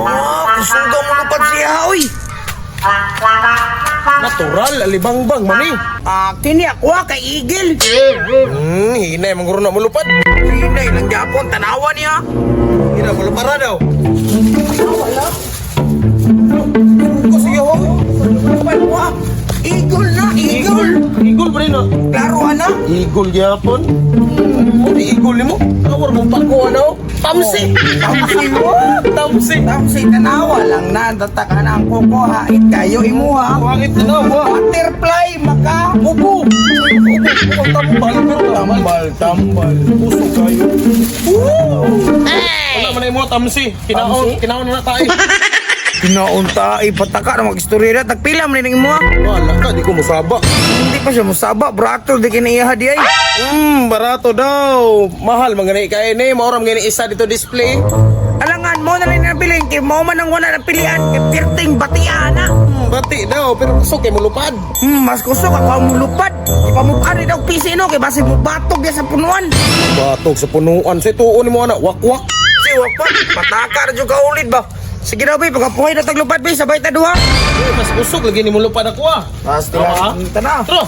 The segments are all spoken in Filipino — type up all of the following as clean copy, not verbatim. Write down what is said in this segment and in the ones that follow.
Oh, kusuga mo lupad siya, oy. Natural, alibangbang, mani. Kini ako kay Igil. Hinay, mangguro na mulupad. Hinay lang Japon, tanawa niya. Hina, mulupara daw. Wala. Ko siya, ho. Lupad mo ah. Igol na, igol. Igol, pre, no? Klaro na. Igol, gyapon. Di igol ni mo. Awar mo pako, ano? Tamsi. Tamsi mo. Tamsi. Tamsi, tanawa lang na. Tataka na ang kuko, hait kayo imuha. Bakit na, mo? Butterfly, maka, ubo. Ubo, tambal, pero tambal. Puso kayo. Wala man na mo, tamsi. Kinaon na tayo. Pinaunta, pataka na mag-istorya na. Tagpila mo rin imuha. Wala ka, di ko musaba. Hindi pa siya musaba, brato, di kinaiha di ay. Barato daw. Mahal, manganay kayo ni. Mauram gani isa dito display. Alangan mo na rin ang piling, kay mo man ang wala ng pilihan, kay pirting batian na. Bati daw, pero kusok kay mulupad. Mas kusok ako ang mulupad. Ipamukha rin daw pisi no, kay basi mo batog ya sa punuan. Batog sa punuan. Sa tuon ni mo anak, wakwak. Si Wakpan, pataka rin yung kaulit ba? Sige daw, bay, pagkapuhay na taglupad, bay, sabay ta duha. Mas kusok lagi ni mulupad ako ah. Basta Ah. na. Tro.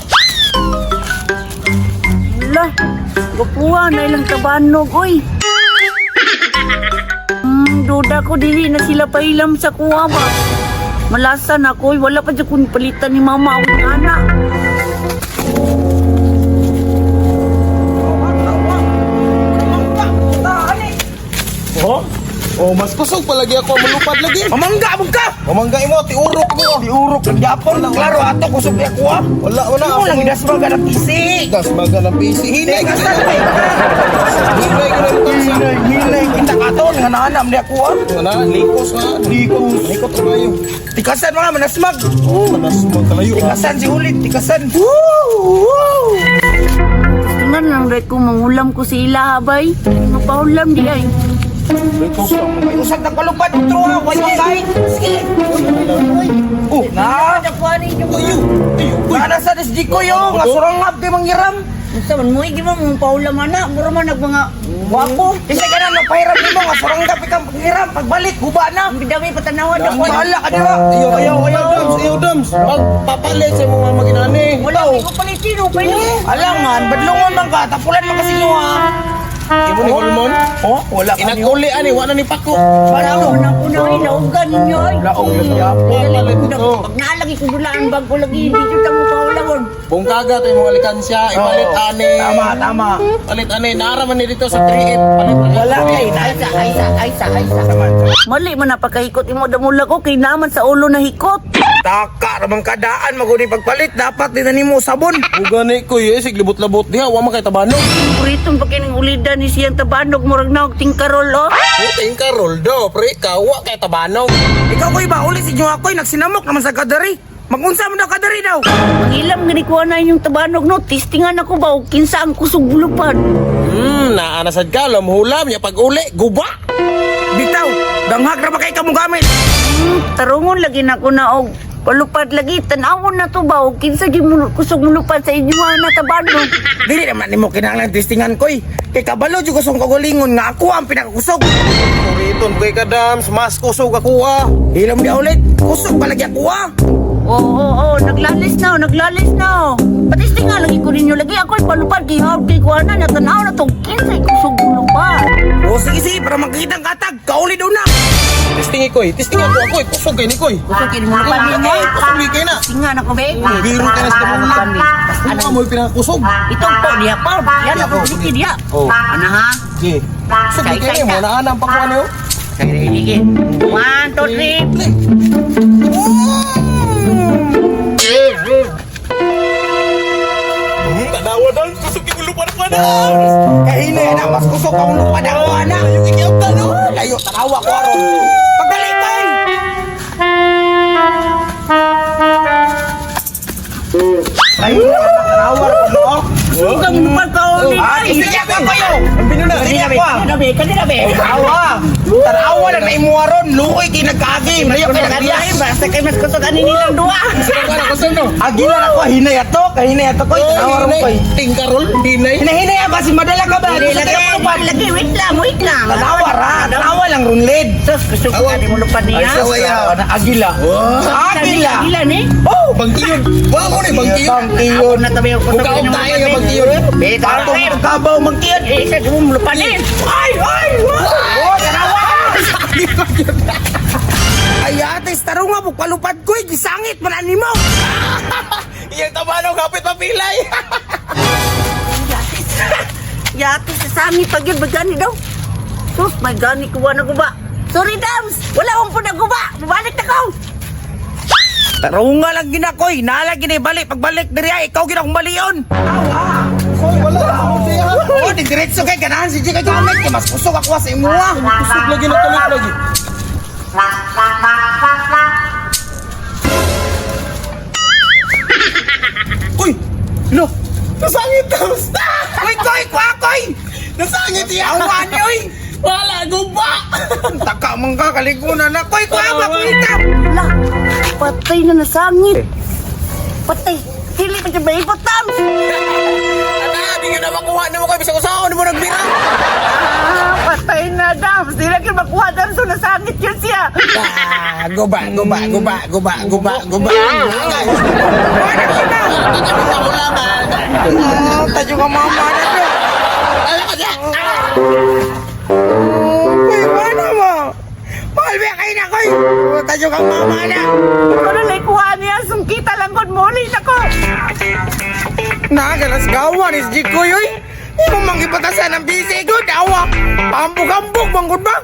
Wala, gupuha na ilang tabanog, oy. Duda ko dili na sila pahilam sa kuha ba. Malasa na ko, wala pa dyan kung palitan ni mama o ng anak. Oh, mas kusog palagi ako mulupad lagi. Mamangga mo ka! Mamangga mo, tiurok mo. Diurok ng Japon, klaro ato, kusog niya kuha. Wala. Mo lang idasmaga ng pisi. Gas baga ng PC. Hinay ka sa. Hinay ka ng tansa. Hilay, kita katon, nga naanam niya kuha. Wala, likos na. Likos tayo. Tikasan mga manasmag. Manas mo kalayo. Tikasan si Hulit, tikasan. Tingnan lang rin kung mangulam ko sila, habay. Mapahulam di ay. Likos lang. May usag ng kalupad, utro ha, way magay. Sige. Oh, na. Kana sa desdi ko yo, nga surangab kay manghiram. Basta man mo, hindi mo mapahulam anak. Mura man nagmanga Wako, kasi ka na pahiram nimo nga surangab ikang panghiram. Pagbalik, huba na. bidami patanawan na ko. Bahala ka dira. Ayaw, Dams. Magpapalit sa mga maginani. Wala, hindi ko palitino. Pwede. Alangan, badlungon man ka, tapulan man kasi nyo ha. Ibo ni Holmon. Oh, wala ka niyo. Inaguli ani, wala ni Pako. Parang unang-unang ilaugan ninyo ay. Laong na siya. Papalit ito. Pag naalagi ko dulaan bag ko lagi, hindi ko tamo paulawon. Bungkaga to yung mga likansya. Ipalit ani. Tama. Palit ani. Naaraman ni dito sa 3-8. Palit ani. Wala kay Aysa. Mali man napakahikot imo damula ko kay naman sa ulo na hikot. Taka ramang kadaan maguni pagpalit dapat din nimo sabon. Ugani ko sig libot-labot diha. Wa man kay tabano. Puritong pakining ulidan ni siyang tabanog murag na og tingkarol oh. Puting ka roldo. Pre, kawa kay tabano. Ikaw ko'y ba uli si Nyo ako'y nagsinamok naman sa kadari. Magunsa mo daw kadari daw. Mangilam gani ko na inyong tabanog no, testingan ako ba og kinsa ang kusog bulupad. Naanasad ka. Lamhulam niya pag uli. Guba. Bitaw, danghag na ba kay kamong gamit? Tarungon lagi na ko na og palupad lagi tan-awon na to ba og kinsa gyud kusog mulupad sa inyo na tabanog. Dili naman nimo kinahanglan testingan ko'y. Kay kabalo jud kusong kagulingon nga ako ang pinakakusog. Puriton kay ka, Dams. Mas kusog ako ah. Hilam di ulit, kusog palagi ako ah. Oo, naglalis na. Patistingan lagi ko ninyo lagi ako palupad kay hawd kay kuana na tan-aw na to kinsa kusog mulupad. O sige, para magkita ang katag, kauli daw na. Testingi ko eh. Testingi ako ako eh. Kusog kay ni ko eh. Kusog kay mulupad ninyo. Kusog kay na. Tingan ako be. Biro ka na sa mga ano mo yung pinakakusog? Itong po diya pa. Yan ako dito diya. Oh. Ano ha? Okay. Kusog kay ni mo. Naanang pakuha niyo. Sige. 1, 2, 3. Tanawa daw. Kusog kay lupa na ko na. Kahina na, mas kusog ang lupad ako ana. Ikaw talo. Layo, tanawa ko aron. Pagdalitan! Layo, tanawa ko no. Kusog ang mulupad ka. ni Sige ako kayo. Binuna. Sige ako. Kanina be. Awa. Tanawa lang na imuwaron. Luoy kinagkagim. Layo kinagkagim. Basta kay mas kusog ani nilang duwa. Agila na ko. Hinay ato. Hinay ato ko. Tanawa rin ko. Tingkarol, hinay. Hinay ba? Si madala ka ba? Lagi, wait lang. Tanawa ra. Tanawa lang runlid. Sus, gusto ko ani mo lupa niya. Agila. Agila. Gila ni. Oh! Bangkiyon. Wala mo ni bangkiyon. Bangkiyon. Natabi ako sa Bukaon tayo nga bangkiyon. Beta Ato ka. magkabaw magkiyan. Isa mo lupa ni. Ay! Oh, tanawa! Ay, ate, taro nga, bukpalupad ko, gisangit, manani mo! Iyang tabano kapit papilay. Yati sa sami pag yun bagani daw. Sus, may gani kuha na guba. Sorry, Dams. Wala akong po na guba. Bumalik na ko. Taro nga lang ginakoy, nalagi na balik. Pagbalik diri ay, ikaw ginakong baliyon. Hoy, wala ako siya. Oo, di diretso kay ganahan si Jika Gamit, kay mas kusog ako sa imuha. Kusog lagi na tulit lagi. Uy! No! Nasangit na! Uy, koy, kwakoy! Nasangit iya! Awan niyo, uy! Wala! Guba! Taka mong kakalikunan na, koy, kwakoy, kwita! Wala. Patay na nasangit. Patay. Dili pa siya ba ikot, Dams? Ana! Di ka na makuha na mo kayo sa usaon mo nagbira! Patay na, Dams. Di lang kayo makuha, Dams. So nasangit yun siya. Guba. Tayo ka mama na to. Uy, mana mo? Mahal ba kayo na koy? Tayo ka mama na. Kung na kuha niya, sungkita lang kung muli na ko. Nagalas gawan is Jikoy, uy. Imo manggipatasan ng busy good, awa. Pambog-ambog, banggod ba?